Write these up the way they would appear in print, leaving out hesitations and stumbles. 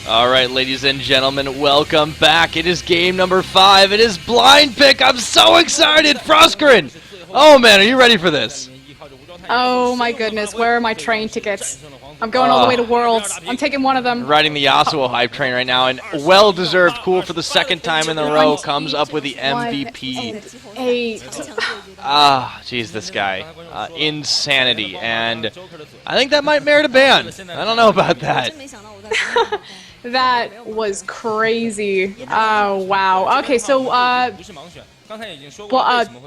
All right, ladies and gentlemen, welcome back. It is game number 5. It is blind pick. I'm so excited. Frostgren. Oh, man, are you ready for this? Oh, my goodness. Where are my train tickets? I'm going all the way to Worlds. I'm taking one of them. Riding the Yasuo hype train right now, and well-deserved cool for the second time in a row comes up with the MVP. 8. Jeez, this guy. Insanity. And I think that might merit a ban. I don't know about that. That was crazy. Oh, wow. Okay, so,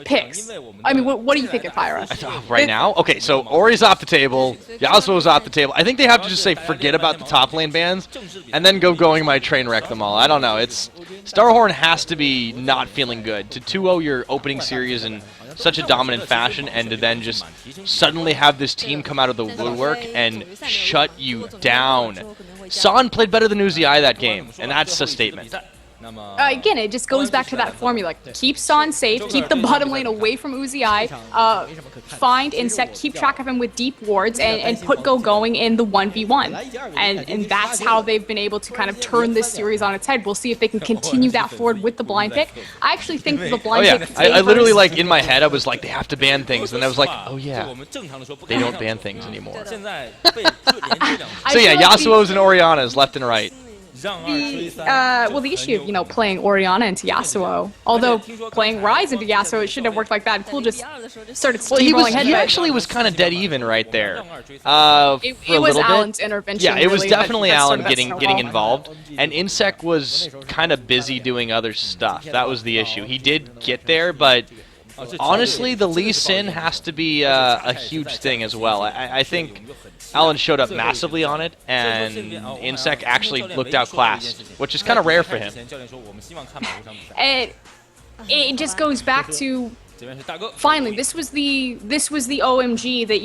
picks. I mean, what do you think of Pyra? Right now? Okay, so Ori's off the table, Yasuo's off the table. I think they have to just say forget about the top lane bans, and then going my train wreck them all. I don't know. Starhorn has to be not feeling good. To 2-0 your opening series in such a dominant fashion, and to then just suddenly have this team come out of the woodwork and shut you down. San played better than Uzi that game, and that's a statement. Again, it just goes back to that formula. Keep San safe, keep the bottom lane away from Uzi, find Insect, keep track of him with deep wards, and put going in the 1v1. And that's how they've been able to kind of turn this series on its head. We'll see if they can continue that forward with the blind pick. I actually think the blind pick... I literally, like, in my head, I was like, they have to ban things. And I was like, oh yeah, they don't ban things anymore. So yeah, Yasuo's and Orianna's left and right. The issue of, playing Orianna into Yasuo, although playing Ryze into Yasuo, it shouldn't have worked like that. Cool just started steamrolling ahead. He actually was kind of dead even right there. It was Alan's intervention. Yeah, it was really, definitely Alan getting snowball. involved, and Insect was kind of busy doing other stuff. That was the issue. He did get there, but honestly, the Lee Sin has to be a huge thing as well. I think Alan showed up massively on it, and Insect actually looked outclassed, which is kind of rare for him. It just goes back to, finally, this was the OMG that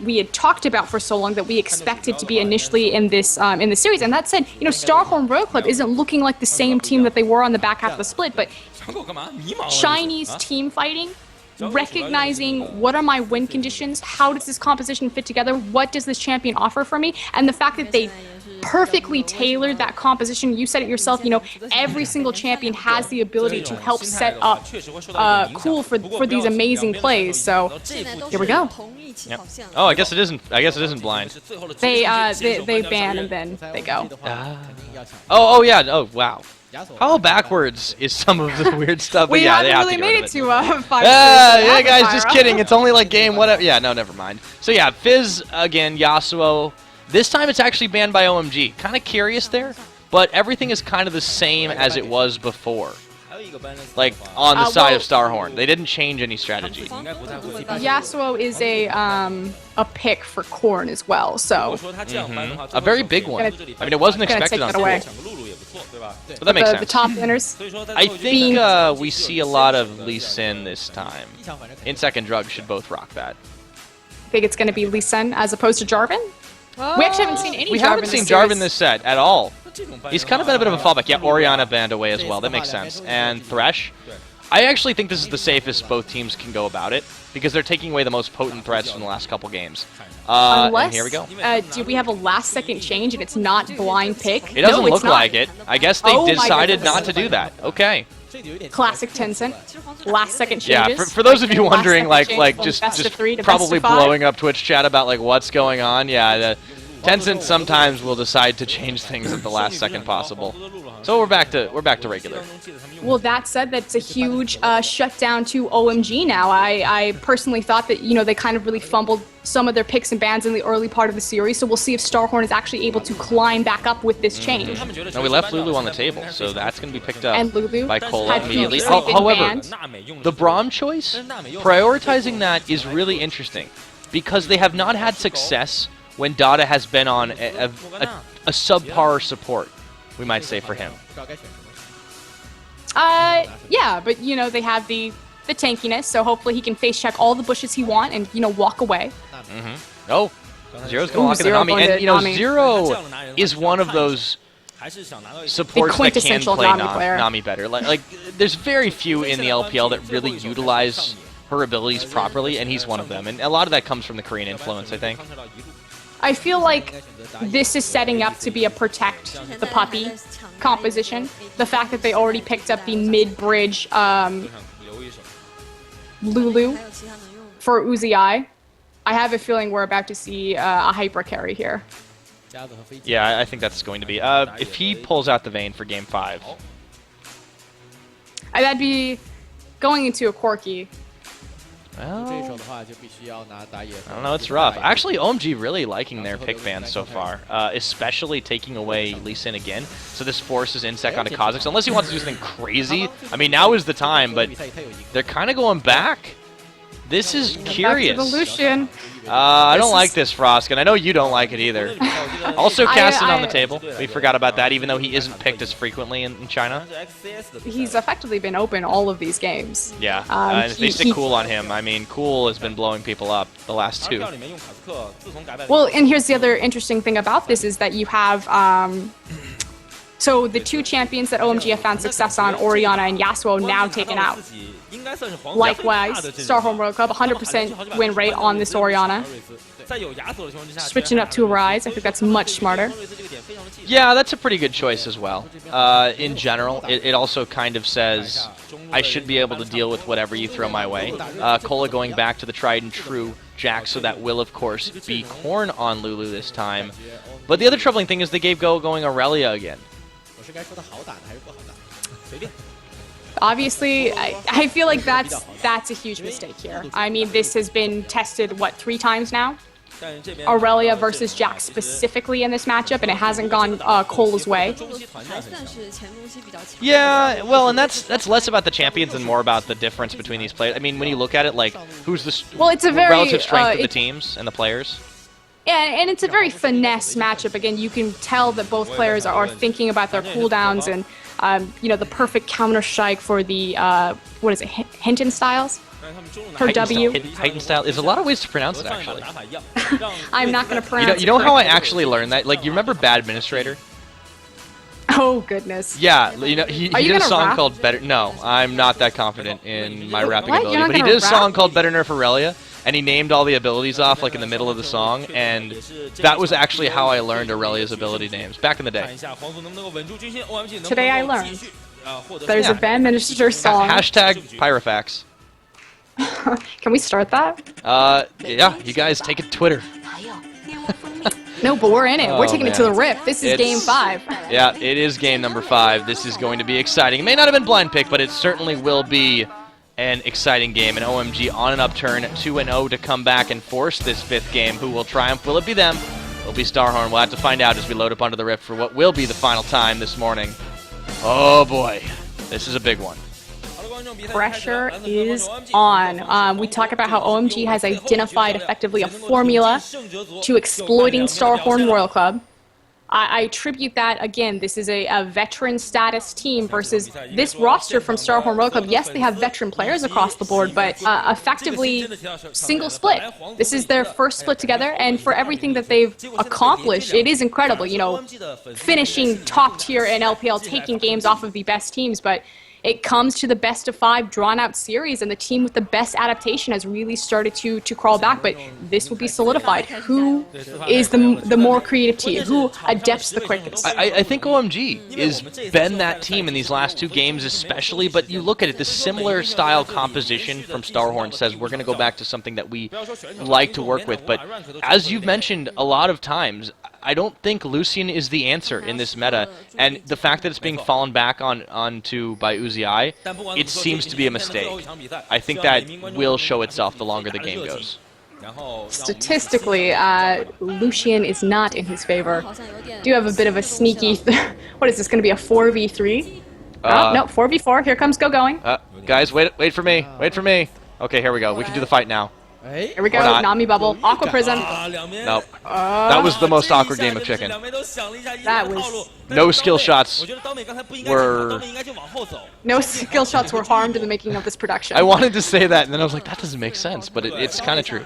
we had talked about for so long, that we expected to be initially in this series. And that said, Starhorn Royal Club isn't looking like the same team that they were on the back half of the split, but Chinese team fighting, recognizing what are my win conditions, how does this composition fit together, what does this champion offer for me, and the fact that they perfectly tailored that composition. You said it yourself, every single champion has the ability to help set up cool for these amazing plays. So here we go. Yep. Oh, I guess it isn't blind. They ban and then they go. Oh yeah. Oh wow. How backwards is some of the weird stuff? We yeah, haven't they have really to made it to 5. Yeah, guys, just kidding. It's only like game whatever. Yeah, no, never mind. So yeah, Fizz again, Yasuo. This time it's actually banned by OMG. Kind of curious there, but everything is kind of the same as it was before. Like on the side of Starhorn, they didn't change any strategy. Yasuo is a pick for Korn as well, so a very big one. I mean, it wasn't expected on away. But that makes sense. The top winners. I think we see a lot of Lee Sin this time. Insect and Drug should both rock that. Think it's going to be Lee Sin as opposed to Jarvan? We actually haven't seen any. We haven't seen Jarvan this set at all. He's kind of been a bit of a fallback. Yeah, Orianna banned away as well. That makes sense. And Thresh. I actually think this is the safest both teams can go about it, because they're taking away the most potent threats from the last couple games. Unless, and here we go. Do we have a last-second change and it's not blind pick? It doesn't look like it. I guess they decided not to do that. Okay. Classic Tencent. Last-second changes. Yeah, for those of you wondering, just probably blowing up Twitch chat about what's going on. Yeah, Tencent sometimes will decide to change things at the last second possible. So we're back to regular. Well, that said, that's a huge shutdown to OMG now. I personally thought that they kind of really fumbled some of their picks and bans in the early part of the series, so we'll see if Starhorn is actually able to climb back up with this change. No, we left Lulu on the table, so that's going to be picked up and Lulu by Cola immediately. However, the Braum choice, prioritizing that is really interesting, because they have not had success when Dada has been on a subpar support, we might say, for him. Yeah, but they have the tankiness, so hopefully he can face check all the bushes he wants and walk away. Oh, Zero's gonna walk in the Nami, and Zero is one of those supports that can play Nami better. Like there's very few in the LPL that really utilize her abilities properly, and he's one of them. And a lot of that comes from the Korean influence, I think. I feel like this is setting up to be a protect the puppy composition. The fact that they already picked up the mid-bridge Lulu for Uzi. I have a feeling we're about to see a hyper carry here. Yeah, I think that's going to be. If he pulls out the Vayne for Game 5. That'd be going into a Corki. Well, I don't know, it's rough. Actually, OMG really liking their pick ban so far, especially taking away Lee Sin again. So this forces Insec onto Kha'Zix, unless he wants to do something crazy. I mean, now is the time, but they're kind of going back. This is curious. Back to the Lucian. I don't like this, Frosk, and I know you don't like it either. Also, Cassin on the table. We forgot about that, even though he isn't picked as frequently in China. He's effectively been open all of these games. Yeah, and if they stick Cool on him, I mean, Cool has been blowing people up the last two. Well, and here's the other interesting thing about this is that you have... so the two champions that OMG have found success on, Orianna and Yasuo, now taken out. Likewise, Starhorn World Cup, 100% win rate on this Orianna. Switching up to a Rise, I think that's much smarter. Yeah, that's a pretty good choice as well. In general, it also kind of says, I should be able to deal with whatever you throw my way. Cola going back to the tried and true Jax, so that will, of course, be Corn on Lulu this time. But the other troubling thing is they gave going Aurelia again. Obviously, I feel like that's a huge mistake here. I mean, this has been tested, what, 3 times now? Aurelia versus Jax specifically in this matchup, and it hasn't gone Cola's way. Yeah, well, and that's less about the champions and more about the difference between these players. I mean, when you look at it, like, who's the it's a very, relative strength of the teams and the players? Yeah, and it's a very finesse matchup. Again, you can tell that both players are thinking about their cooldowns and, you know, the perfect counter-strike for the, what is it, Hinton Styles? Her W. Heightened style. There's a lot of ways to pronounce it, actually. I'm not going to pronounce it. You know how I actually learned that? Like, you remember Bad Administrator? Oh, goodness. Yeah, you know, he did a song called Better... No, I'm not that confident in my rapping ability. But he did a song called Better Nerf Aurelia, and he named all the abilities off, like, in the middle of the song, and that was actually how I learned Aurelia's ability names, back in the day. Today I learned. There's a Bad Minister song. Hashtag Pyrofax. Can we start that? Yeah, you guys take it to Twitter. No, but we're in it. We're taking it to the Rift. This is Game 5. Yeah, it is game number 5. This is going to be exciting. It may not have been blind pick, but it certainly will be an exciting game. And OMG on an upturn, 2-0 to come back and force this 5th game. Who will triumph? Will it be them? It'll be Starhorn. We'll have to find out as we load up onto the Rift for what will be the final time this morning. Oh boy, this is a big one. Pressure is on. We talk about how OMG has identified effectively a formula to exploiting Starhorn Royal Club. I attribute that, again, this is a veteran status team versus this roster from Starhorn Royal Club. Yes, they have veteran players across the board, but effectively single split. This is their first split together, and for everything that they've accomplished, it is incredible. You know, finishing top tier in LPL, taking games off of the best teams, but it comes to the best of 5 drawn-out series, and the team with the best adaptation has really started to crawl back, but this will be solidified. Who is the more creative team? Who adapts the quickest? I think OMG has been that team in these last 2 games especially, but you look at it, the similar style composition from Starhorn says we're going to go back to something that we like to work with, but as you've mentioned a lot of times, I don't think Lucian is the answer in this meta, and the fact that it's being fallen back onto by Uzi, it seems to be a mistake. I think that will show itself the longer the game goes. Statistically, Lucian is not in his favor. Do have a bit of a sneaky... What is this, going to be a 4v3? No, 4v4. Here comes going. Guys, wait for me. Wait for me. Okay, here we go. We can do the fight now. Here we go, Nami Bubble, Aqua Prism. Nope. That was the most awkward game of chicken. That was... No skill shots were... No skill shots were harmed in the making of this production. I wanted to say that, and then I was like, that doesn't make sense, but it's kind of true.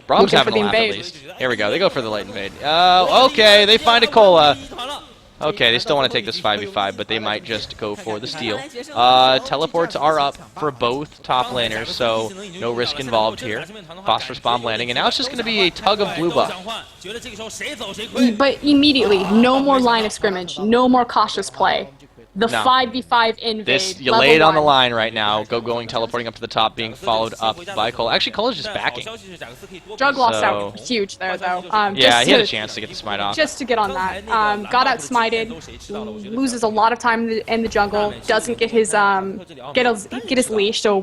Brahm's having a laugh, at least. Here we go, they go for the light invade. Okay, they find a Cola. Okay, they still want to take this 5v5, but they might just go for the steal. Teleports are up for both top laners, so no risk involved here. Phosphorus bomb landing, and now it's just going to be a tug of blue buff. But immediately, no more line of scrimmage, no more cautious play. The 5v5 invade. You lay it on the line right now. Going teleporting up to the top, being followed up by Cole. Actually, Cole is just backing. Jug lost out huge there, though. Yeah, he had a chance to get the smite off. Just to get on that. Got out smited, loses a lot of time in the jungle, doesn't get his leash, so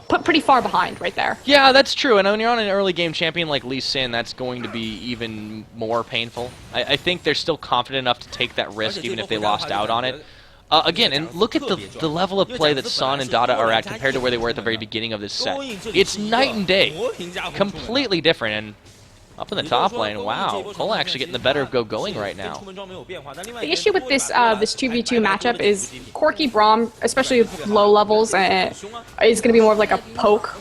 put pretty far behind right there. Yeah, that's true. And when you're on an early game champion like Lee Sin, that's going to be even more painful. I think they're still confident enough to take that risk, even if they lost out on it. Again, and look at the level of play that Son and Dada are at compared to where they were at the very beginning of this set. It's night and day. Completely different. And up in the top lane, wow, Cole actually getting the better of going right now. The issue with this this 2v2 matchup is Corki Braum, especially low levels, is going to be more of like a poke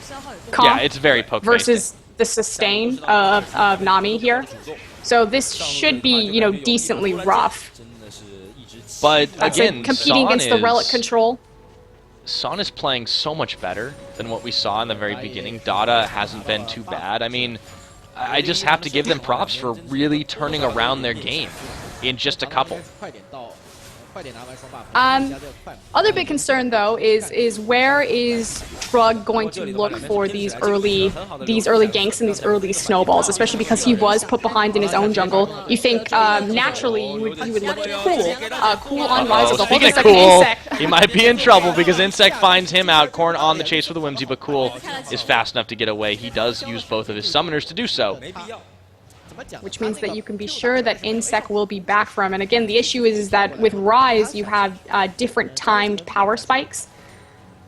comp. Yeah, it's very poke versus the sustain of Nami here. So this should be, you know, decently rough. But again, competing against the relic control. Son is playing so much better than what we saw in the very beginning. Dada hasn't been too bad. I mean, I just have to give them props for really turning around their game in just a couple. Other big concern though is where is Drug going to look for these early ganks and these early snowballs, especially because he was put behind in his own jungle. You think naturally you would look to Cool on Rise as a whole second Cool, Insect. he might be in trouble because Insect finds him out. Corn on the chase for the Whimsy, but Cool is fast enough to get away. He does use both of his summoners to do so. Which means that you can be sure that Insect will be back from. And again, the issue is that with Rise, you have different timed power spikes.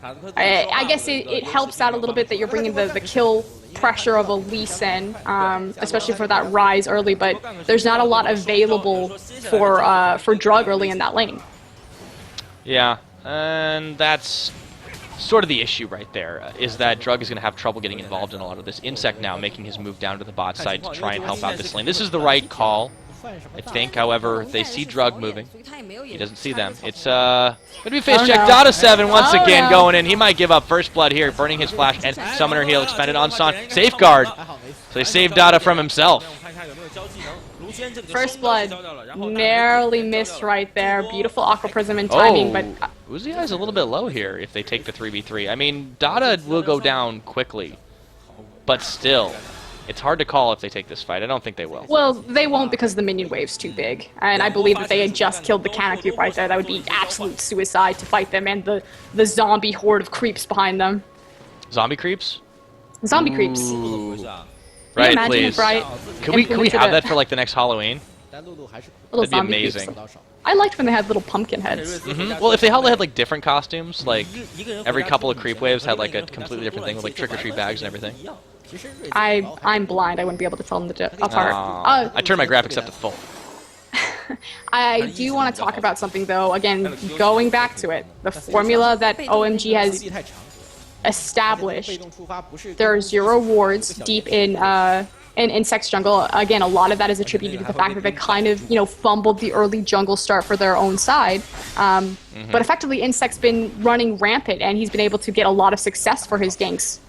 I guess it helps out a little bit that you're bringing the kill pressure of a Lee Sin, especially for that Rise early, but there's not a lot available for Drug early in that lane. Yeah, and that's sort of the issue right there, is that Drug is going to have trouble getting involved in a lot of this. Insect now making his move down to the bot side to try and help out this lane. This is the right call, I think. However, they see Drug moving. He doesn't see them. It's going to be face check. Dada 7 once again going in. He might give up first blood here, burning his flash and summoner heal expended on Son. Safeguard. So they save Dada from himself. First blood, narrowly missed right there. Beautiful Aqua Prism and timing, but Uzi is a little bit low here if they take the 3v3. I mean, Dada will go down quickly, but still, it's hard to call if they take this fight. I don't think they will. Well, they won't because the minion wave's too big, and I believe that they had just killed the Canacube right there. That would be absolute suicide to fight them and the zombie horde of creeps behind them. Zombie creeps? Zombie creeps. Right, imagine please. if Bright Can we have that for like the next Halloween? Little That'd be amazing. I liked when they had little pumpkin heads. Well, if they had like different costumes, like every couple of creep waves had like a completely different thing with like trick-or-treat bags and everything. I'm blind. I wouldn't be able to tell them apart. I turned my graphics up to full. I do want to talk about something though. Again, going back to it, the formula that OMG has established. There are 0 wards deep in Insect's jungle. Again, a lot of that is attributed to the fact that they kind of, you know, fumbled the early jungle start for their own side. But effectively, Insect's been running rampant, and he's been able to get a lot of success for his ganks.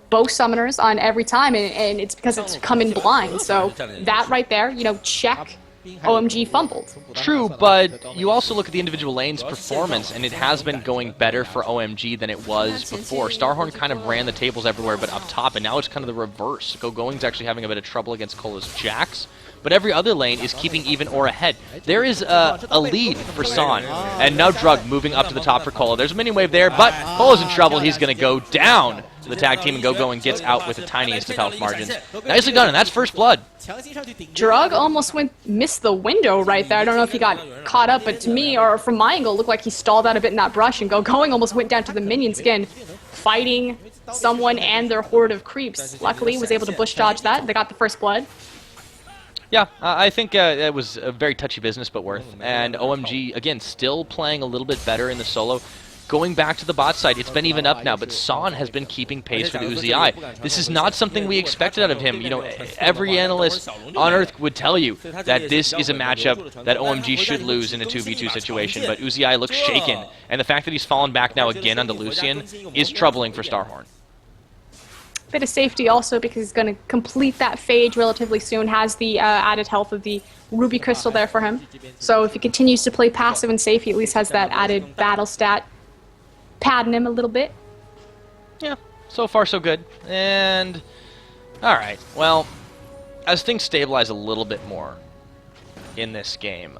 Both summoners on every time, and it's because it's come in blind. So that right there, you know, check. OMG fumbled. True, but you also look at the individual lane's performance, and it has been going better for OMG than it was before. Starhorn kind of ran the tables everywhere but up top, and now it's kind of the reverse. Going's actually having a bit of trouble against Cola's Jax, but every other lane is keeping even or ahead. There is a lead for Son, and now Drug moving up to the top for Cola. There's a mini wave there, but Cola's in trouble. He's going to go down to the tag team, and Going gets out with the tiniest of health margins. Nicely done, and that's first blood. Drug almost missed the window right there. I don't know if he got caught up, but to me, or from my angle, it looked like he stalled out a bit in that brush, and Going almost went down to the minion skin, fighting someone and their horde of creeps. Luckily, was able to bush dodge that. They got the first blood. Yeah, I think it was a very touchy business, but worth. And OMG, again, still playing a little bit better in the solo. going back to the bot side, it's been even up now, but Son has been keeping pace with Uzi. This is not something we expected out of him. You know, every analyst on Earth would tell you that this is a matchup that OMG should lose in a 2v2 situation, but Uzi looks shaken, and the fact that he's fallen back now again onto Lucian is troubling for Starhorn. Bit of safety also because he's going to complete that phage relatively soon, has the added health of the Ruby Crystal there for him. So if he continues to play passive and safe, he at least has that added battle stat padding him a little bit. Yeah, so far so good. And, alright, well, as things stabilize a little bit more in this game,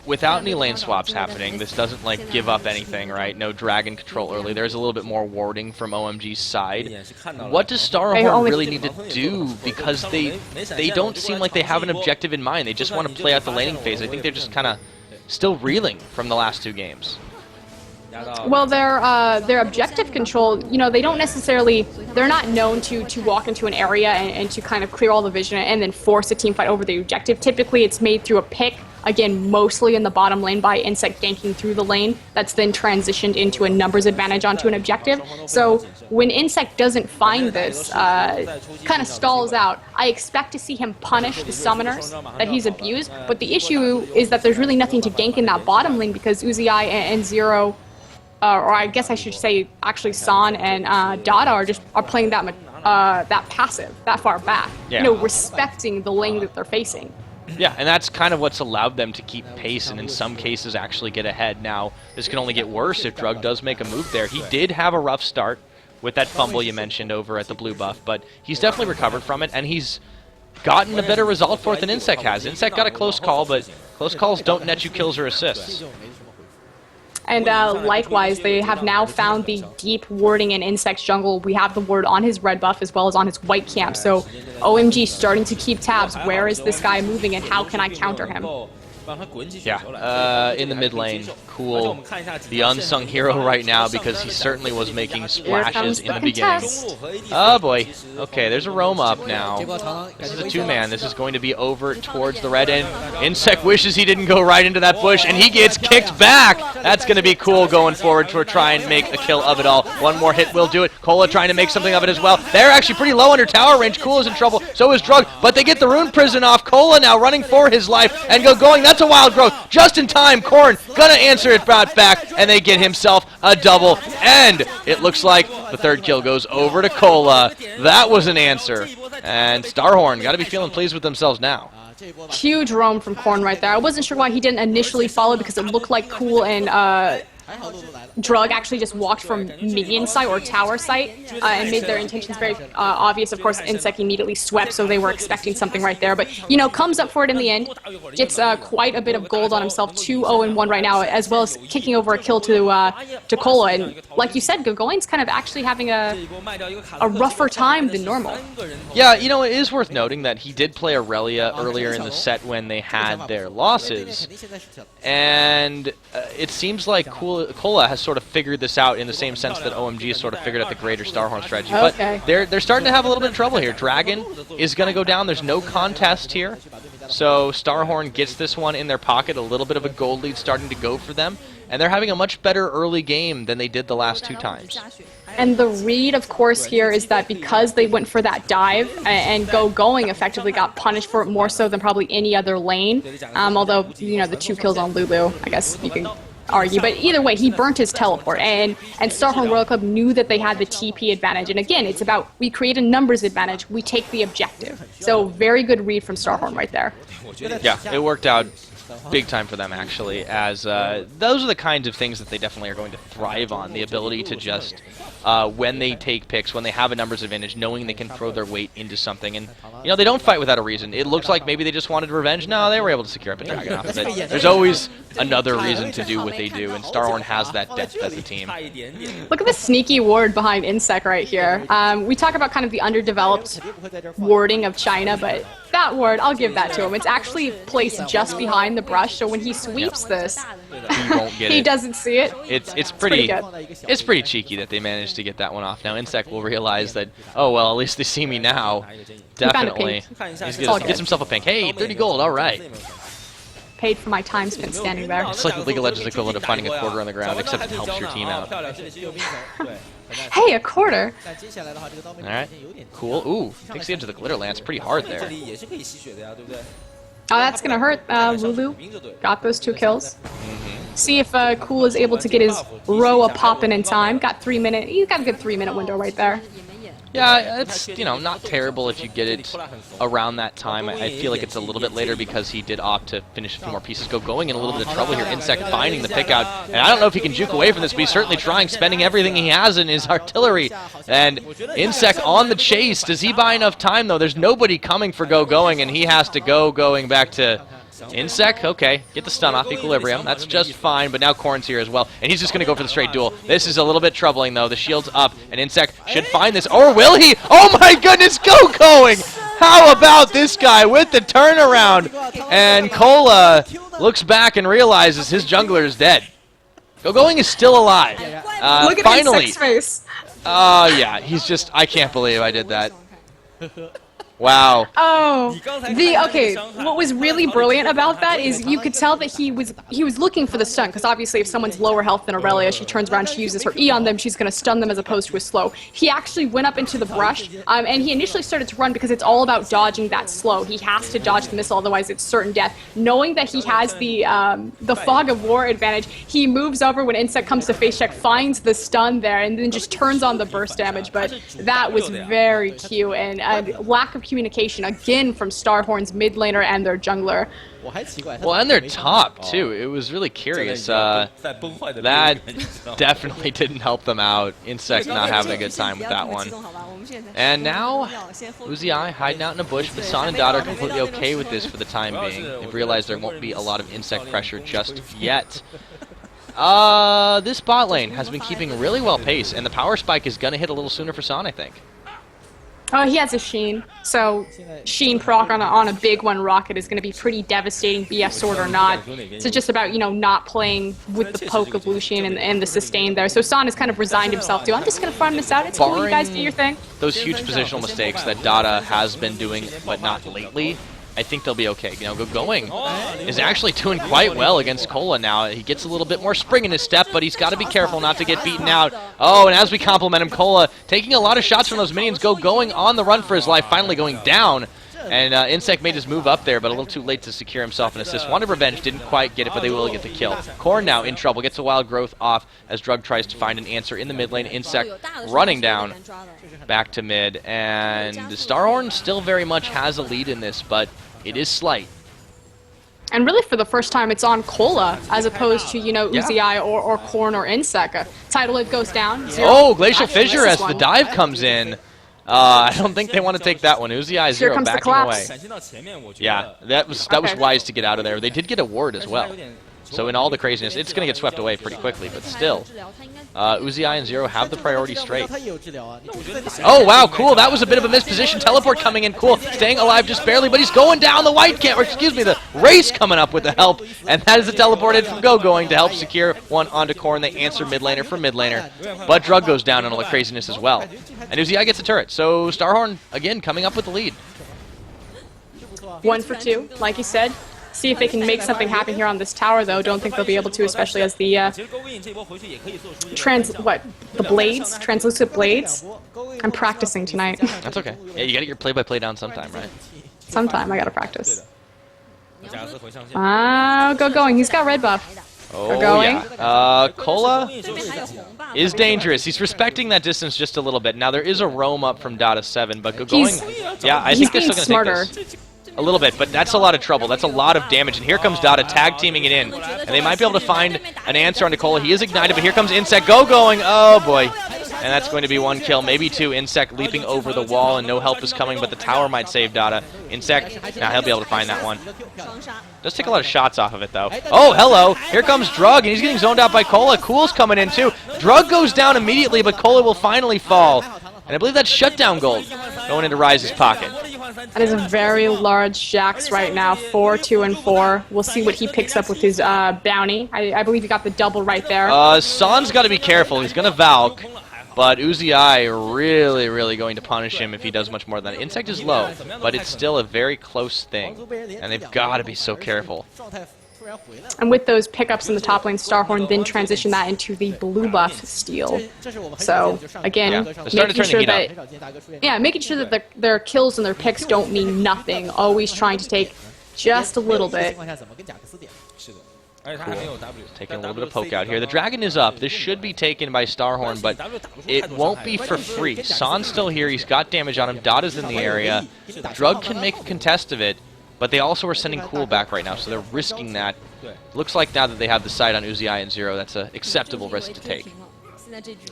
without any lane swaps happening, this doesn't like give up anything, right? No dragon control early. There's a little bit more warding from OMG's side. What does Starhorn really need to do? Because they don't seem like they have an objective in mind. They just want to play out the laning phase. I think they're just kind of still reeling from the last 2 games. Well, their objective control, you know, they don't necessarily, they're not known to walk into an area and to kind of clear all the vision and then force a team fight over the objective. Typically, it's made through a pick, again, mostly in the bottom lane by Insect ganking through the lane. That's then transitioned into a numbers advantage onto an objective. So when Insect doesn't find this, kind of stalls out, I expect to see him punish the summoners that he's abused. But the issue is that there's really nothing to gank in that bottom lane because Uzi and Zero, or I guess I should say actually San and Dada are playing that passive, that far back. Yeah. You know, respecting the lane that they're facing. Yeah, and that's kind of what's allowed them to keep pace and in some cases actually get ahead. Now, this can only get worse if Drug does make a move there. He did have a rough start with that fumble you mentioned over at the blue buff, but he's definitely recovered from it, and he's gotten a better result for it than Insect has. Insect got a close call, but close calls don't net you kills or assists. And likewise, they have now found the deep warding in Insect's jungle. We have the ward on his red buff as well as on his white camp. So OMG starting to keep tabs. Where is this guy moving and how can I counter him? Yeah, in the mid lane, cool. The unsung hero right now because he certainly was making splashes in the beginning. Oh boy. Okay, there's a roam up now. This is a 2-man. This is going to be over towards the red end. Insect wishes he didn't go right into that bush, and he gets kicked back. That's going to be cool going forward to try and make a kill of it all. One more hit will do it. Cola trying to make something of it as well. They're actually pretty low under tower range. Cool is in trouble. So is Drug, but they get the rune prison off. Cola now running for his life and going. That's a wild growth. Just in time, Korn gonna answer it back, and they get himself a double. And it looks like the 3rd kill goes over to Cola. That was an answer. And Starhorn got to be feeling pleased with themselves now. Huge roam from Korn right there. I wasn't sure why he didn't initially follow because it looked like Cool and Drug actually just walked from minion site or tower site and made their intentions very obvious. Of course, Insect immediately swept, so they were expecting something right there. But, you know, comes up for it in the end. Gets quite a bit of gold on himself, 2-0-1 right now, as well as kicking over a kill to Cola. And like you said, Gogoin's kind of actually having a rougher time than normal. Yeah, you know, it is worth noting that he did play Aurelia earlier in the set when they had their losses. And it seems like Cola has sort of figured this out in the same sense that OMG has sort of figured out the greater Starhorn strategy. Okay. But they're starting to have a little bit of trouble here. Dragon is going to go down. There's no contest here. So Starhorn gets this one in their pocket. A little bit of a gold lead starting to go for them. And they're having a much better early game than they did the last 2 times. And the read, of course, here is that because they went for that dive and going effectively got punished for it more so than probably any other lane. Although, you know, the 2 kills on Lulu, I guess you can argue. But either way, he burnt his teleport. And Starhorn Royal Club knew that they had the TP advantage. And again, it's about we create a numbers advantage. We take the objective. So very good read from Starhorn right there. Yeah, it worked out big time for them, actually, as those are the kinds of things that they definitely are going to thrive on. The ability to just, when they take picks, when they have a numbers advantage, knowing they can throw their weight into something. And, you know, they don't fight without a reason. It looks like maybe they just wanted revenge. No, they were able to secure up a dragon off of it. There's always another reason to do what they do, and Starhorn has that depth as a team. Look at the sneaky ward behind Insect right here. We talk about kind of the underdeveloped warding of China, but that ward, I'll give that to him. It's actually placed just behind the brush, so when he sweeps this, he won't get he doesn't see it. It's pretty cheeky that they managed to get that one off. Now Insect will realize that, oh well, at least they see me now. Definitely. He's gonna get himself a pink. Hey, 30 gold, alright. paid for my time spent standing there. It's like the League of Legends equivalent of finding a quarter on the ground, except it helps your team out. Hey, a quarter. Alright, cool. Ooh, takes the edge of the Glitter Lance pretty hard there. Oh, that's gonna hurt. Lulu got those 2 kills. See if Cool is able to get his Roa popping in time. Got 3 minute. You got a good 3-minute window right there. Yeah, it's, you know, not terrible if you get it around that time. I feel like it's a little bit later because he did opt to finish a few more pieces. Going in a little bit of trouble here. Insect finding the pick out. And I don't know if he can juke away from this, but he's certainly trying, spending everything he has in his artillery. And Insect on the chase. Does he buy enough time, though? There's nobody coming for going, and he has to going back to Insect. Okay, get the stun off Equilibrium. That's just fine, but now Corn's here as well, and he's just going to go for the straight duel. This is a little bit troubling, though. The shield's up, and Insect should find this. Or will he? Oh my goodness, going! How about this guy with the turnaround? And Cola looks back and realizes his jungler is dead. Going is still alive. Look at Finally. Insect's face. Yeah, he's just, I can't believe I did that. Wow. Oh, okay. What was really brilliant about that is you could tell that he was looking for the stun, because obviously if someone's lower health than Aurelia, she turns around, she uses her E on them, she's going to stun them as opposed to a slow. He actually went up into the brush, and he initially started to run because it's all about dodging that slow. He has to dodge the missile, otherwise it's certain death. Knowing that he has the fog of war advantage, he moves over when Insect comes to face check, finds the stun there, and then just turns on the burst damage. But that was very cute, and lack of communication again from Starhorn's mid laner and their jungler. Well, and their top, too. It was really curious. That definitely didn't help them out. Insect not having a good time with that one. And now, Uzi hiding out in a bush, but San and Dot are completely okay with this for the time being. They've realized there won't be a lot of Insect pressure just yet. This bot lane has been keeping really well pace, and the power spike is going to hit a little sooner for San, I think. He has a Sheen, so Sheen proc on a big one rocket is going to be pretty devastating, BF sword or not. So just about, you know, not playing with the poke of Lucian and the sustain there. So San has kind of resigned himself to, I'm just going to farm this out, it's cool, you guys do your thing. Those huge positional mistakes that Dada has been doing, but not lately, I think they'll be okay. You know, going is actually doing quite well against Cola now. He gets a little bit more spring in his step, but he's got to be careful not to get beaten out. Oh, and as we compliment him, Cola taking a lot of shots from those minions. Going on the run for his life, finally going down. And Insect made his move up there, but a little too late to secure himself an assist. Wanted revenge, didn't quite get it, but they will get the kill. Corn now in trouble, gets a wild growth off as Drug tries to find an answer in the mid lane. Insect running down back to mid, and Starhorn still very much has a lead in this, but it is slight. And really, for the first time, it's on Cola, as opposed to, you know, Uzi or Corn or Insect. Tidal Wave goes down. Oh, Glacial Fissure as the dive comes in. I don't think they want to take that one. Uzi Zero backing away. Yeah, that was wise to get out of there. They did get a ward as well. So in all the craziness, it's going to get swept away pretty quickly, but still. Uzi and Zero have the priority straight. Oh, wow, cool. That was a bit of a misposition. Teleport coming in, cool. Staying alive just barely, but he's going down. The white camp, or excuse me, the race coming up with the help. And that is a teleport in from going to help secure one onto Corn. They answer mid laner for mid laner. But Drug goes down on all the craziness as well. And Uzi gets a turret. So Starhorn, again, coming up with the lead. 1 for 2, like you said. See if they can make something happen here on this tower, though. Don't think they'll be able to, especially as the translucent blades. I'm practicing tonight. That's okay. Yeah, you gotta get your play-by-play down sometime, right? Sometime I gotta practice. Going. He's got red buff. Oh, yeah. Cola is dangerous. He's respecting that distance just a little bit. Now, there is a roam up from Dota 7, but going... Yeah, I think they're still going to take this. A little bit, but that's a lot of trouble. That's a lot of damage. And here comes Dada tag teaming it in. And they might be able to find an answer on Nicola. He is ignited, but here comes Insect going. Oh, boy. And that's going to be 1 kill, maybe 2. Insect leaping over the wall, and no help is coming, but the tower might save Dada. Insect, now he'll be able to find that one. Does take a lot of shots off of it, though. Oh, hello. Here comes Drug, and he's getting zoned out by Cola. Cool's coming in, too. Drug goes down immediately, but Cola will finally fall. And I believe that's shutdown gold going into Rise's pocket. That is a very large Jax right now, 4, 2, and 4. We'll see what he picks up with his bounty. I believe he got the double right there. San's got to be careful. He's going to Valk, but Uzi really going to punish him if he does much more than that. Insect is low, but it's still a very close thing, and they've got to be so careful. And with those pickups in the top lane, Starhorn then transition that into the blue buff steal. So again, making sure that their kills and their picks don't mean nothing. Always trying to take just a little bit. Cool. Taking a little bit of poke out here. The dragon is up. This should be taken by Starhorn, but it won't be for free. Son's still here. He's got damage on him. Dada's in the area. Drug can make a contest of it, but they also are sending Cool back right now, so they're risking that. Looks like now that they have the sight on Uzi and Zero, that's an acceptable risk to take.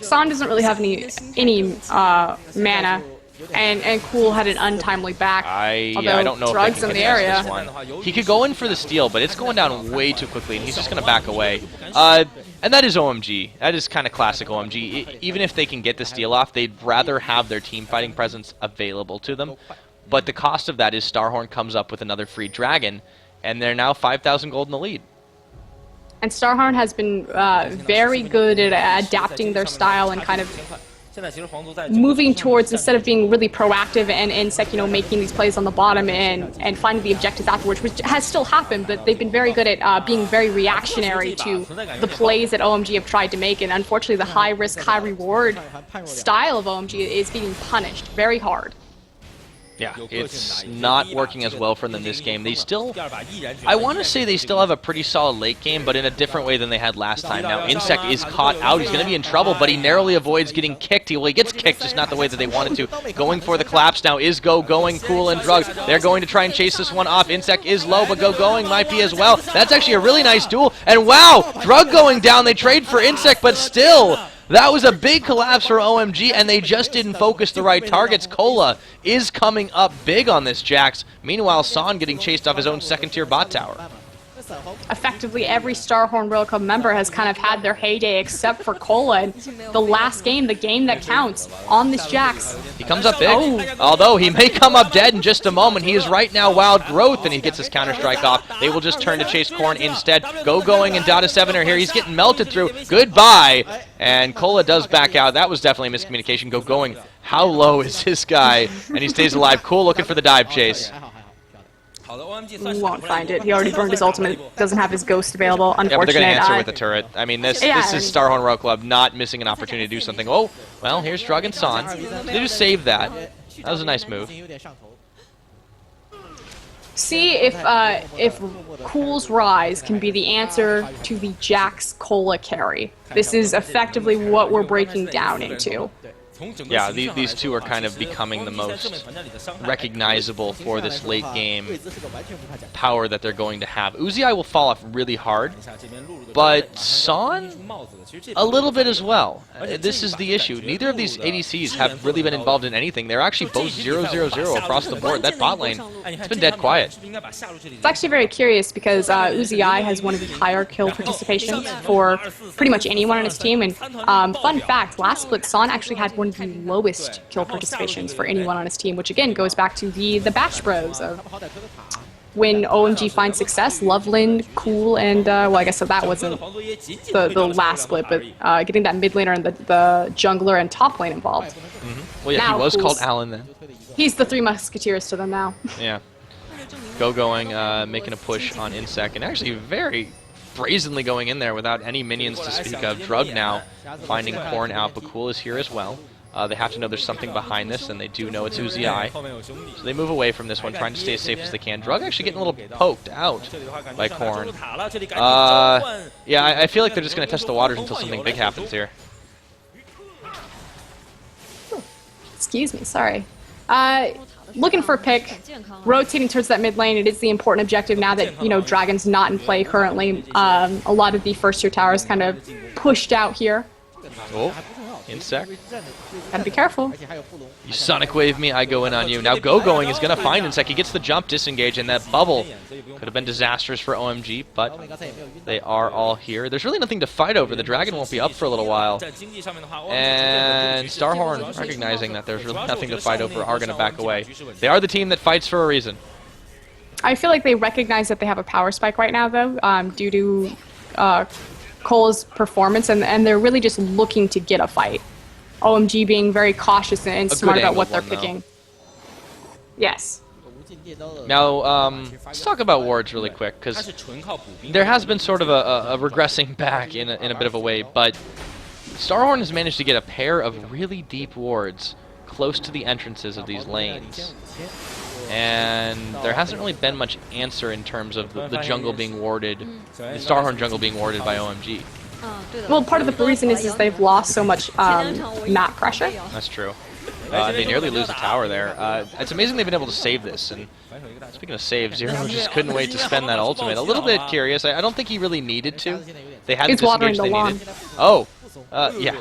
Son doesn't really have any mana. And Cool had an untimely back. I don't know Drug's if they can in the area. this one. He could go in for the steal, but it's going down way too quickly, and he's just going to back away. And that is OMG. That is kind of classic OMG. Even if they can get the steal off, they'd rather have their team fighting presence available to them. But the cost of that is Starhorn comes up with another free dragon, and they're now 5,000 gold in the lead. And Starhorn has been very good at adapting their style and kind of moving towards, instead of being really proactive and Insec, making these plays on the bottom and finding the objectives afterwards, which has still happened, but they've been very good at being very reactionary to the plays that OMG have tried to make, and unfortunately the high risk, high reward style of OMG is getting punished very hard. Yeah, it's not working as well for them this game. They still, I want to say they still have a pretty solid late game, but in a different way than they had last time. Now, Insec is caught out. He's going to be in trouble, but he narrowly avoids getting kicked. Well, he gets kicked, just not the way that they wanted to. Going for the collapse now is going, Cool and Drug. They're going to try and chase this one off. Insec is low, but going might be as well. That's actually a really nice duel. And wow, Drug going down. They trade for Insec, but still, that was a big collapse for OMG, and they just didn't focus the right targets. Cola is coming up big on this Jax. Meanwhile, Son getting chased off his own second-tier bot tower. Effectively, every Starhorn Royal Club member has kind of had their heyday except for Cola. And the last game, the game that counts on this Jax. He comes up big, although he may come up dead in just a moment. He is right now Wild Growth, and he gets his counter-strike off. They will just turn to chase Korn instead. Going and Dada 7 are here. He's getting melted through. Goodbye. And Cola does back out. That was definitely a miscommunication. Going. How low is this guy? And he stays alive. Cool looking for the dive chase. He won't find it. He already burned his ultimate. Doesn't have his ghost available. Unfortunate. Yeah, but they're going to answer with the turret. I mean, this is Starhorn Royal Club not missing an opportunity to do something. Oh, well, here's Drug and Son. They just saved that. That was a nice move. See if Cool's Rise can be the answer to the Jax Cola carry. This is effectively what we're breaking down into. Yeah, these two are kind of becoming the most recognizable for this late game power that they're going to have. Uzi will fall off really hard, but Son a little bit as well. This is the issue. Neither of these ADCs have really been involved in anything. They're actually both 0-0-0 across the board. That bot lane, it's been dead quiet. It's actually very curious because Uzi has one of the higher kill participations for pretty much anyone on his team. And fun fact, last split, Son actually had one of the lowest kill participations for anyone on his team, which again goes back to the Bash Bros of when OMG finds success, Loveland, Cool, and well, I guess so that wasn't the last split, but getting that mid laner and the jungler and top lane involved. Well, yeah, now, he was Cool's called Alan then. He's the Three Musketeers to them now. Yeah. Going, making a push on Insec, and actually very brazenly going in there without any minions to speak of. Drug now finding Korn out, but Cool is here as well. They have to know there's something behind this, and they do know it's Uzi. So they move away from this one, trying to stay as safe as they can. Drug actually getting a little poked out by Korn. Yeah, I feel like they're just going to test the waters until something big happens here. Excuse me, sorry. Looking for a pick, rotating towards that mid lane. It is the important objective now that, Dragon's not in play currently. A lot of the first tier towers kind of pushed out here. Oh, Insec. Gotta be careful. You Sonic Wave me, I go in on you. Now going is going to find Insec. He gets the jump, disengage, and that bubble could have been disastrous for OMG, but they are all here. There's really nothing to fight over. The dragon won't be up for a little while. And Starhorn, recognizing that there's really nothing to fight over, are going to back away. They are the team that fights for a reason. I feel like they recognize that they have a power spike right now, though, due to Cole's performance, and they're really just looking to get a fight. OMG being very cautious and smart about what they're picking. Yes. Now, let's talk about wards really quick, because there has been sort of a regressing back in a bit of a way, but Starhorn has managed to get a pair of really deep wards close to the entrances of these lanes. And there hasn't really been much answer in terms of the jungle being warded, the Starhorn jungle being warded by OMG. Well, part of the reason is they've lost so much map pressure. That's true. They nearly lose the tower there. It's amazing they've been able to save this. And speaking of save, Zero just couldn't wait to spend that ultimate. A little bit curious. I don't think he really needed to. They had the disengage they needed. Oh, yeah.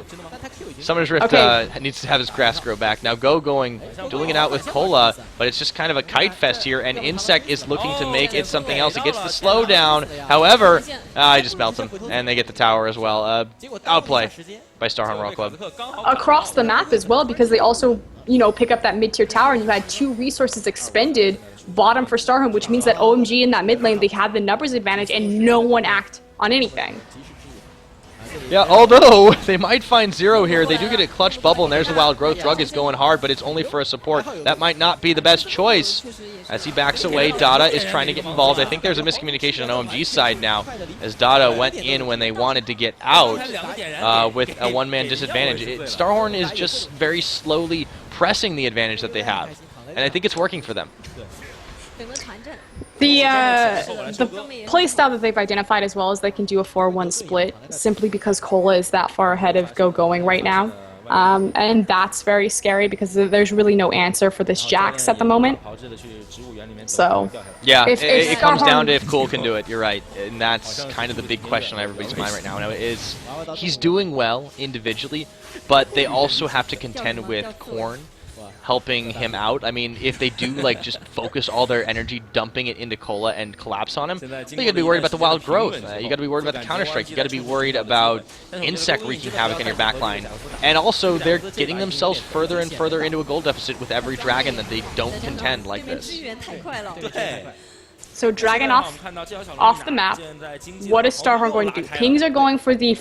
Summoner's Rift needs to have his grass grow back. Now dueling it out with Cola, but it's just kind of a kite fest here, and Insect is looking to make it something else. It gets the slowdown. However, he just melts him, and they get the tower as well. Outplay by Starhorn World Club. Across the map as well, because they also, pick up that mid-tier tower, and you had 2 resources expended bottom for Starhorn, which means that OMG in that mid lane, they have the numbers advantage, and no one act on anything. Yeah, although they might find Zero here, they do get a clutch bubble, and there's the Wild Growth. Drug is going hard, but it's only for a support. That might not be the best choice. As he backs away, Dada is trying to get involved. I think there's a miscommunication on OMG's side now, as Dada went in when they wanted to get out with a one-man disadvantage. Starhorn is just very slowly pressing the advantage that they have, and I think it's working for them. The playstyle that they've identified as well is they can do a 4-1 split simply because Cola is that far ahead of going right now. And that's very scary because there's really no answer for this Jax at the moment. So yeah, it comes down to if Cool can do it, you're right. And that's kind of the big question on everybody's mind right now. Is he's doing well individually, but they also have to contend with Korn helping him out. I mean, if they do just focus all their energy dumping it into Cola and collapse on him, then you gotta be worried about the Wild Growth. You gotta be worried about the Counter-Strike. You gotta be worried about Insect wreaking havoc in your backline. And also, they're getting themselves further and further into a gold deficit with every dragon that they don't contend like this. So Dragon off the map. What is Starhorn going to do? Pings are going for the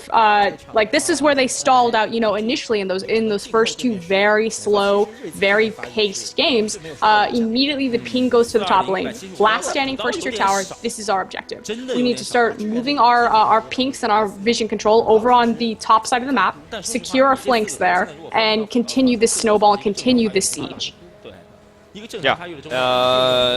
this is where they stalled out, initially in those first 2 very slow, very paced games. Immediately the ping goes to the top lane. Last standing first tier tower. This is our objective. We need to start moving our pinks and our vision control over on the top side of the map, secure our flanks there, and continue this snowball and continue this siege. Yeah,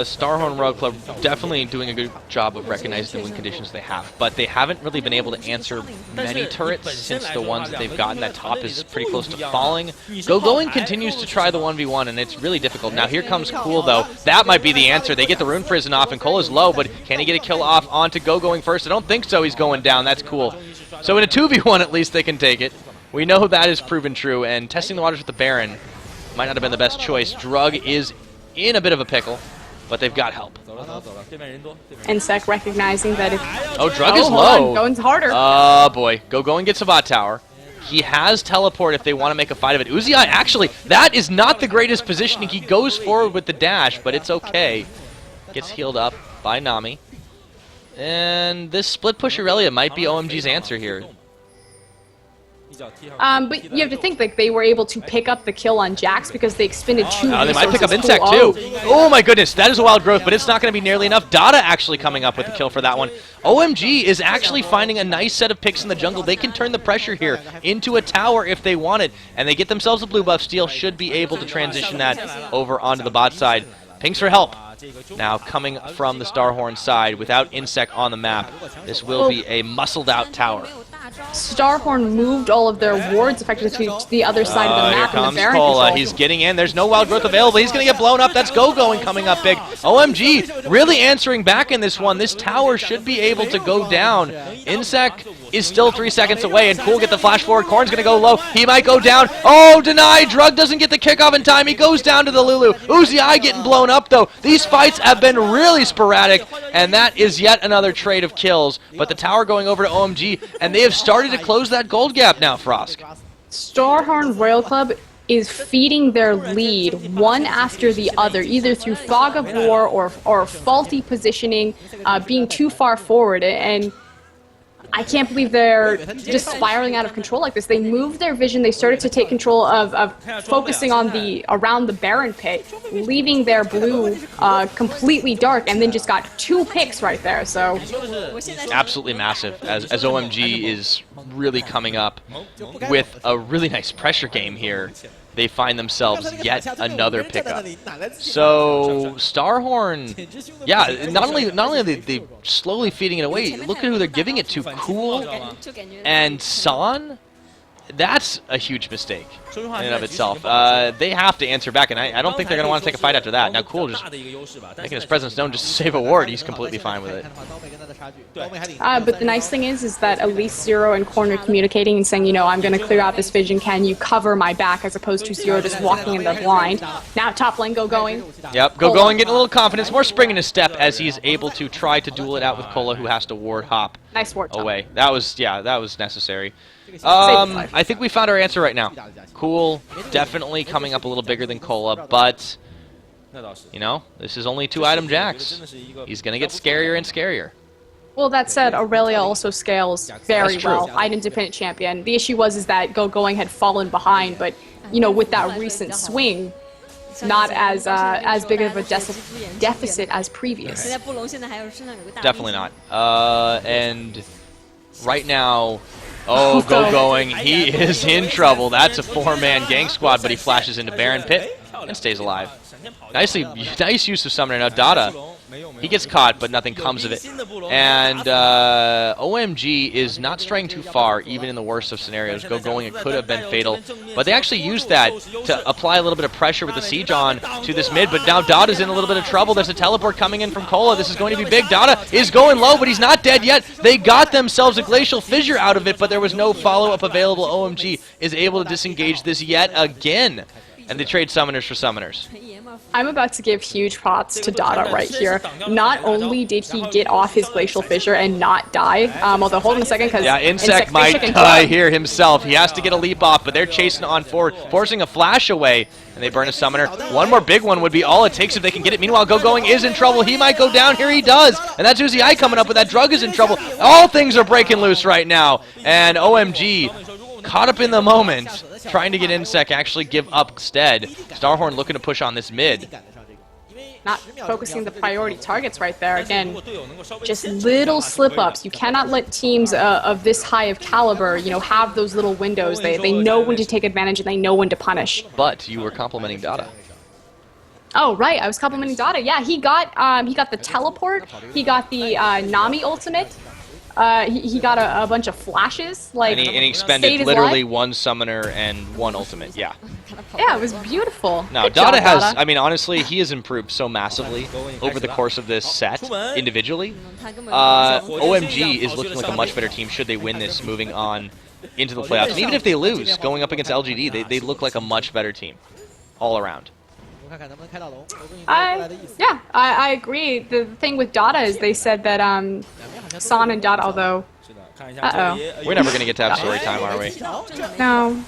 Starhorn Rogue Club definitely doing a good job of recognizing the win conditions they have, but they haven't really been able to answer many turrets since the ones that they've gotten. That top is pretty close to falling. Going continues to try the 1v1, and it's really difficult. Now here comes Cool, though. That might be the answer. They get the Rune Prison off, and Cole is low, but can he get a kill off onto Going first? I don't think so. He's going down. That's cool. So in a 2v1, at least they can take it. We know that is proven true, and testing the waters with the Baron might not have been the best choice. Drug is in a bit of a pickle, but they've got help. Insect recognizing that if... Oh, Drug is low. Going's harder. Oh, boy. Going gets a bot tower. He has teleport if they want to make a fight of it. Uzi, actually, that is not the greatest positioning. He goes forward with the dash, but it's okay. Gets healed up by Nami. And this split push Aurelia might be OMG's answer here. But you have to think they were able to pick up the kill on Jax because they expended 2 resources. They might pick up Insect too. Oh my goodness, that is a Wild Growth, but it's not going to be nearly enough. Dada actually coming up with the kill for that one. OMG is actually finding a nice set of picks in the jungle. They can turn the pressure here into a tower if they want it, and they get themselves a blue buff steal, should be able to transition that over onto the bot side. Pings for help. Now coming from the Starhorn side without Insect on the map, this will be a muscled out tower. Starhorn moved all of their wards effectively to the other side of the map. Here comes Cola. He's getting in. There's no Wild Growth available. He's going to get blown up. That's Going coming up big. OMG really answering back in this one. This tower should be able to go down. Insect is still 3 seconds away, and Cool get the flash forward. Korn's going to go low. He might go down. Oh, denied. Drug doesn't get the kickoff in time. He goes down to the Lulu. Uzi getting blown up, though. These fights have been really sporadic, and that is yet another trade of kills. But the tower going over to OMG, and they have started to close that gold gap now, Frosk. Starhorn Royal Club is feeding their lead one after the other, either through fog of war or faulty positioning, being too far forward. And I can't believe they're just spiraling out of control like this. They moved their vision. They started to take control of focusing on around the Baron pit, leaving their blue completely dark, and then just got 2 picks right there. So absolutely massive, as OMG is really coming up with a really nice pressure game here. They find themselves yet another pickup. So Starhorn, yeah, not only are they slowly feeding it away, look at who they're giving it to. Cool and San. That's a huge mistake in and of itself. They have to answer back, and I don't think they're going to want to take a fight after that. Now, Cool just making his presence known just to save a ward. He's completely fine with it. But the nice thing is that at least Zero and Corner communicating and saying, you know, I'm going to clear out this vision. Can you cover my back? As opposed to Zero just walking in the blind. Now top lane going. Yep, going, getting a little confidence, more spring in his step as he's able to try to duel it out with Kola, who has to ward hop nice ward away. That was necessary. I think we found our answer right now. Cool, definitely coming up a little bigger than Kola, but, you know, this is only 2-item Jax. He's going to get scarier and scarier. Well, that said, Aurelia also scales very well. Item-dependent champion. The issue is that Going had fallen behind, but, you know, with that recent swing, not as big of a deficit as previous. Definitely not. And right now, Going, he is in trouble. That's a 4-man gang squad, but he flashes into Baron Pit and stays alive. Nice use of Summoner. Now Dada, he gets caught, but nothing comes of it. And OMG is not straying too far, even in the worst of scenarios. Going, it could have been fatal. But they actually used that to apply a little bit of pressure with the siege on to this mid. But now Dada's in a little bit of trouble. There's a teleport coming in from Kola. This is going to be big. Dada is going low, but he's not dead yet. They got themselves a Glacial Fissure out of it, but there was no follow-up available. OMG is able to disengage this yet again. And they trade summoners for summoners. I'm about to give huge props to Dada right here. Not only did he get off his Glacial Fissure and not die, although hold on a second, because Insect might die here himself. He has to get a leap off, but they're chasing on forward, forcing a flash away, and they burn a summoner. One more big one would be all it takes if they can get it. Meanwhile, Going is in trouble. He might go down. Here he does, and that's Uzi I coming up, but that drug is in trouble. All things are breaking loose right now, and OMG caught up in the moment, trying to get Insect actually give up stead. Starhorn looking to push on this mid. Not focusing the priority targets right there. Again, just little slip-ups. You cannot let teams of this high of caliber, you know, have those little windows. They know when to take advantage and they know when to punish. But you were complimenting Dada. Oh, right. I was complimenting Dada. Yeah, he got the teleport. He got the Nami ultimate. He got a bunch of flashes, like, and he expended literally 1 summoner and 1 ultimate, yeah. Yeah, it was beautiful. No, Dada has, I mean, honestly, he has improved so massively over the course of this set, individually. OMG is looking like a much better team should they win this moving on into the playoffs. And even if they lose, going up against LGD, they look like a much better team, all around. I agree. The thing with Dada is they said that San and Dada, although... We're never going to get to have story time, are we? No.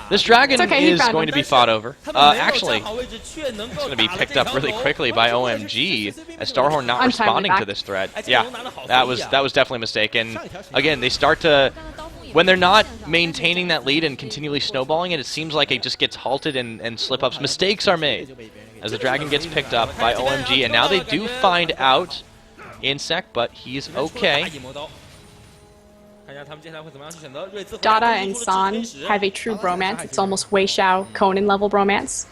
This dragon is going to be fought over. Actually, it's going to be picked up really quickly by OMG as Starhorn not responding to this threat. Yeah, that was definitely a mistake. And again, they start to... When they're not maintaining that lead and continually snowballing it, it seems like it just gets halted and slip-ups. Mistakes are made as the dragon gets picked up by OMG. And now they do find out Insect, but he's okay. Dada and San have a true bromance. It's almost Wei Xiao, Conan level bromance.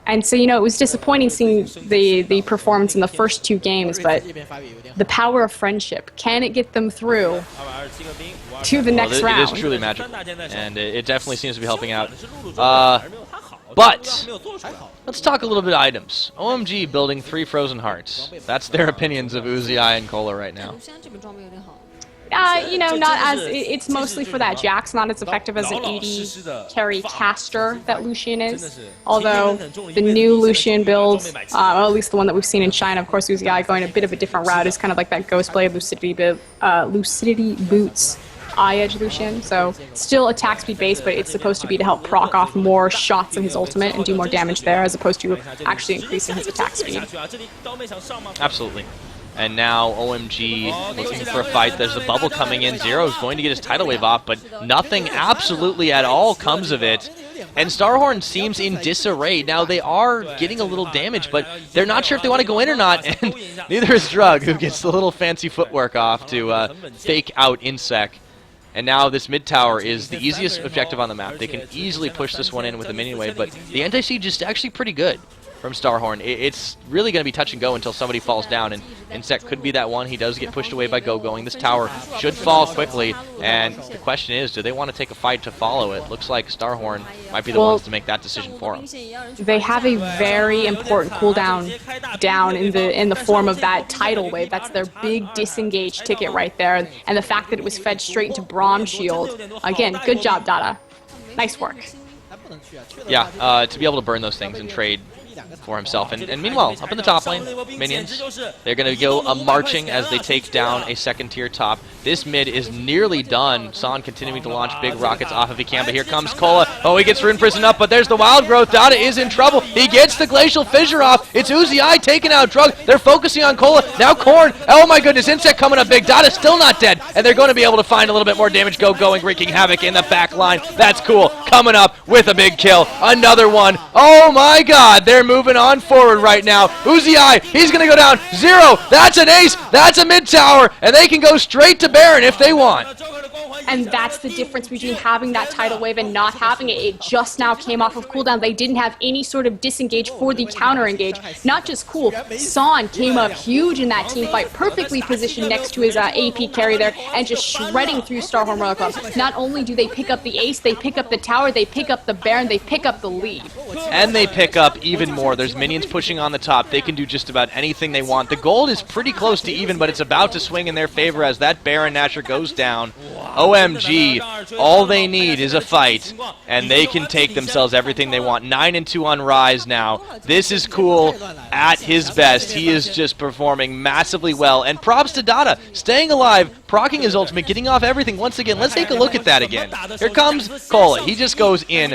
And so, you know, it was disappointing seeing the performance in the first 2 games, but the power of friendship, can it get them through to the next round? It is truly magic, and it definitely seems to be helping out. But let's talk a little bit items. OMG building 3 Frozen Hearts. That's their opinions of Uzi and Kola right now. You know, not as it's mostly for that Jax, not as effective as an 80 carry caster that Lucian is. Although the new Lucian build, or at least the one that we've seen in China, of course, Uzi going a bit of a different route, is kind of like that Ghostblade Lucidity Boots Eye Edge Lucian. So still attack speed based, but it's supposed to be to help proc off more shots in his ultimate and do more damage there, as opposed to actually increasing his attack speed. Absolutely. And now OMG looking for a fight. There's a bubble coming in. Zero is going to get his tidal wave off, but nothing absolutely at all comes of it. And Starhorn seems in disarray. Now, they are getting a little damage, but they're not sure if they want to go in or not, and neither is Drug, who gets the little fancy footwork off to fake out Insec. And now this mid tower is the easiest objective on the map. They can easily push this one in with a minion wave, but the anti-siege is actually pretty good from Starhorn. It's really going to be touch and go until somebody falls down, and Insect could be that one. He does get pushed away by Go-Going. This tower should fall quickly, and the question is, do they want to take a fight to follow it? Looks like Starhorn might be the ones to make that decision for them. They have a very important cooldown down in the form of that tidal wave. That's their big disengage ticket right there, and the fact that it was fed straight into Braum Shield. Again, good job, Dada. Nice work. Yeah, to be able to burn those things and trade for himself. And meanwhile, up in the top lane, minions, they're going to go marching as they take down a second tier top. This mid is nearly done. San continuing to launch big rockets off if he can, but here comes Kola. Oh, he gets Rune Prison up, but there's the Wild Growth. Dada is in trouble. He gets the Glacial Fissure off. It's Uzi taking out Drug. They're focusing on Kola. Now Korn. Oh my goodness, Insect coming up big. Dada's still not dead, and they're going to be able to find a little bit more damage. Going, wreaking havoc in the back line. That's cool. Coming up with a big kill. Another one. Oh my god, they're moving on forward right now. Uzi, he's going to go down. Zero. That's an ace. That's a mid tower, and they can go straight to Baron if they want. And that's the difference between having that tidal wave and not having it. It just now came off of cooldown. They didn't have any sort of disengage for the counter engage. Not just cool, San came up huge in that team fight, perfectly positioned next to his AP carry there, and just shredding through Starhorn Royal Club. Not only do they pick up the ace, they pick up the tower, they pick up the Baron, they pick up the lead. And they pick up even more. There's minions pushing on the top. They can do just about anything they want. The gold is pretty close to even, but it's about to swing in their favor as that Baron Nashor goes down. OMG, all they need is a fight, and they can take themselves everything they want. 9-2 on Rise now. This is cool at his best. He is just performing massively well, and props to Dada, staying alive, proccing his ultimate, getting off everything once again. Let's take a look at that again. Here comes Kola. He just goes in.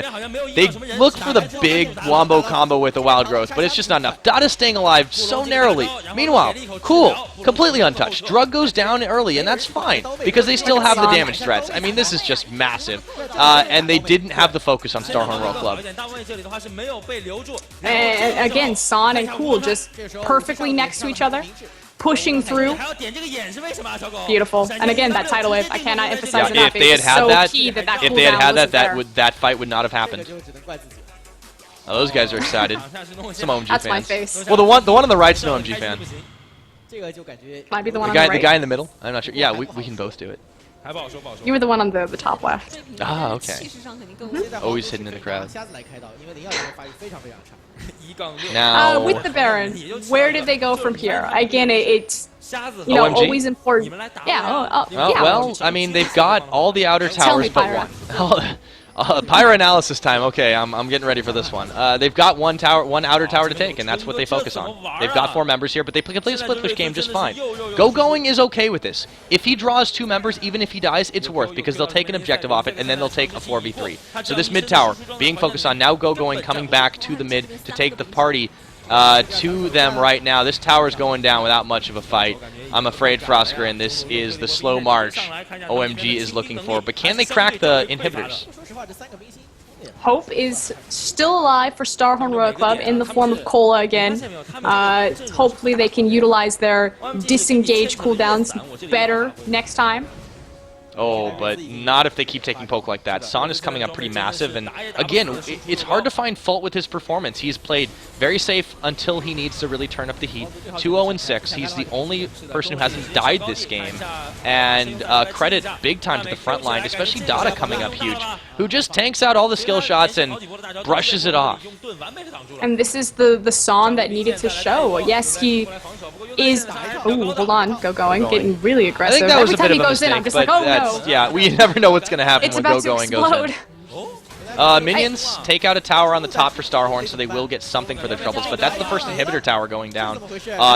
They look for the big wombo combo with the Wild Growth, but it's just not enough. Dada's staying alive so narrowly. Meanwhile, cool, completely untouched. Drug goes down early, and that's fine, because they still have the damage threats. I mean, this is just massive. And they didn't have the focus on Starhorn Royal Club. And again, San and Cool just perfectly next to each other, pushing through. Beautiful. And again, that tidal wave, I cannot emphasize enough. If they had had that, if they had had that fight would not have happened. Oh, those guys are excited. Some OMG That's fans. my face. Well, the one on the right's an OMG fan. Might be the one on the right. The guy in the middle? I'm not sure. Yeah, we can both do it. You were the one on the top left. Ah, okay. Always hidden in the crowd. Now, with the Baron, where did they go from here? Again, it's always important. Yeah. Yeah. Well, I mean, they've got all the outer towers but one. Pyro analysis time. Okay, I'm getting ready for this one. They've got one outer tower to take, and that's what they focus on. They've got 4 members here, but they play a split push game just fine. Going is okay with this. If he draws 2 members, even if he dies, it's worth, because they'll take an objective off it, and then they'll take a 4v3. So this mid tower being focused on. Now Going coming back to the mid to take the party to them right now. This tower's going down without much of a fight. I'm afraid, Frosker, and this is the slow march OMG is looking for. But can they crack the inhibitors? Hope is still alive for Starhorn Royal Club in the form of Kola again. Hopefully they can utilize their disengage cooldowns better next time. Oh, but not if they keep taking poke like that. San is coming up pretty massive, and again, it's hard to find fault with his performance. He's played very safe until he needs to really turn up the heat. 2-0-6. He's the only person who hasn't died this game, and credit big time to the front line, especially Dada coming up huge, who just tanks out all the skill shots and brushes it off. And this is the San that needed to show. Yes, he is. Oh, hold on, Going, getting really aggressive. I think that was Every a bit time he of a goes mistake, in, I'm just like, oh no. Yeah, we never know what's going to happen It's when about to Going goes in. explode. Minions take out a tower on the top for Starhorn, so they will get something for their troubles, but that's the first inhibitor tower going down.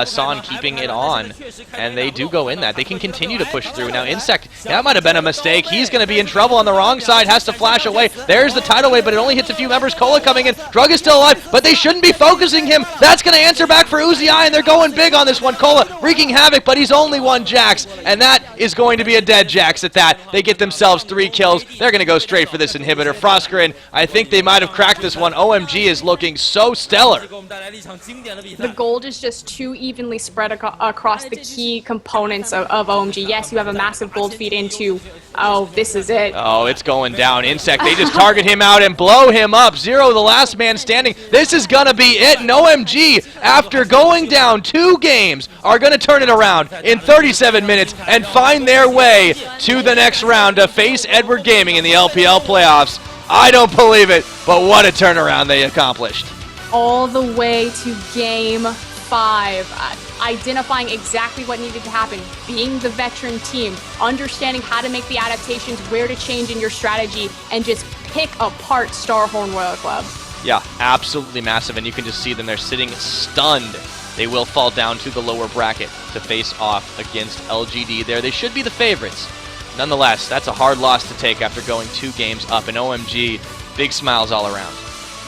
San keeping it on, and they do go in that. They can continue to push through. Now, Insect, that might have been a mistake. He's going to be in trouble on the wrong side, has to flash away. There's the tidal wave, but it only hits a few members. Cola coming in. Drug is still alive, but they shouldn't be focusing him. That's going to answer back for Uzi, and they're going big on this one. Cola wreaking havoc, but he's only one Jax, and that is going to be a dead Jax at that. They get themselves 3 kills. They're going to go straight for this inhibitor. Froskrin, I think they might have cracked this one. OMG is looking so stellar. The gold is just too evenly spread across the key components of OMG. Yes, you have a massive gold feed into, oh, this is it. Oh, it's going down. Insect, they just target him out and blow him up. Zero, the last man standing. This is going to be it. And OMG, after going down 2 games, are going to turn it around in 37 minutes and find their way to the next round to face Edward Gaming in the LPL playoffs. I don't believe it, but what a turnaround they accomplished. All the way to game 5, identifying exactly what needed to happen, being the veteran team, understanding how to make the adaptations, where to change in your strategy, and just pick apart Starhorn Royal Club. Yeah, absolutely massive, and you can just see them. They're sitting stunned. They will fall down to the lower bracket to face off against LGD there. They should be the favorites. Nonetheless, that's a hard loss to take after going 2 games up, and OMG, big smiles all around.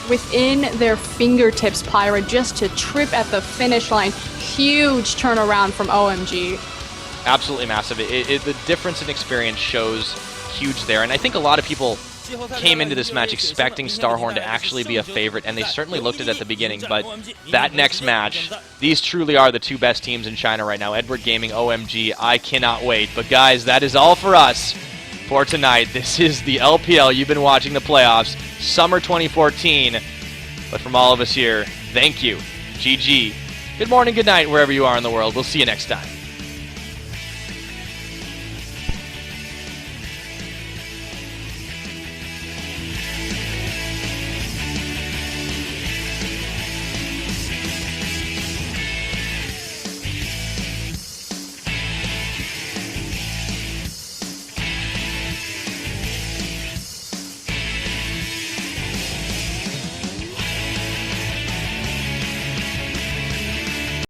Within their fingertips, Pyra, just to trip at the finish line. Huge turnaround from OMG. Absolutely massive. The difference in experience shows huge there, and I think a lot of people came into this match expecting Starhorn to actually be a favorite, and they certainly looked at the beginning, but that next match, these truly are the 2 best teams in China right now. Edward Gaming, OMG, I cannot wait. But guys, that is all for us for tonight. This is the LPL. You've been watching the playoffs, summer 2014. But from all of us here, thank you. GG. Good morning, good night, wherever you are in the world. We'll see you next time.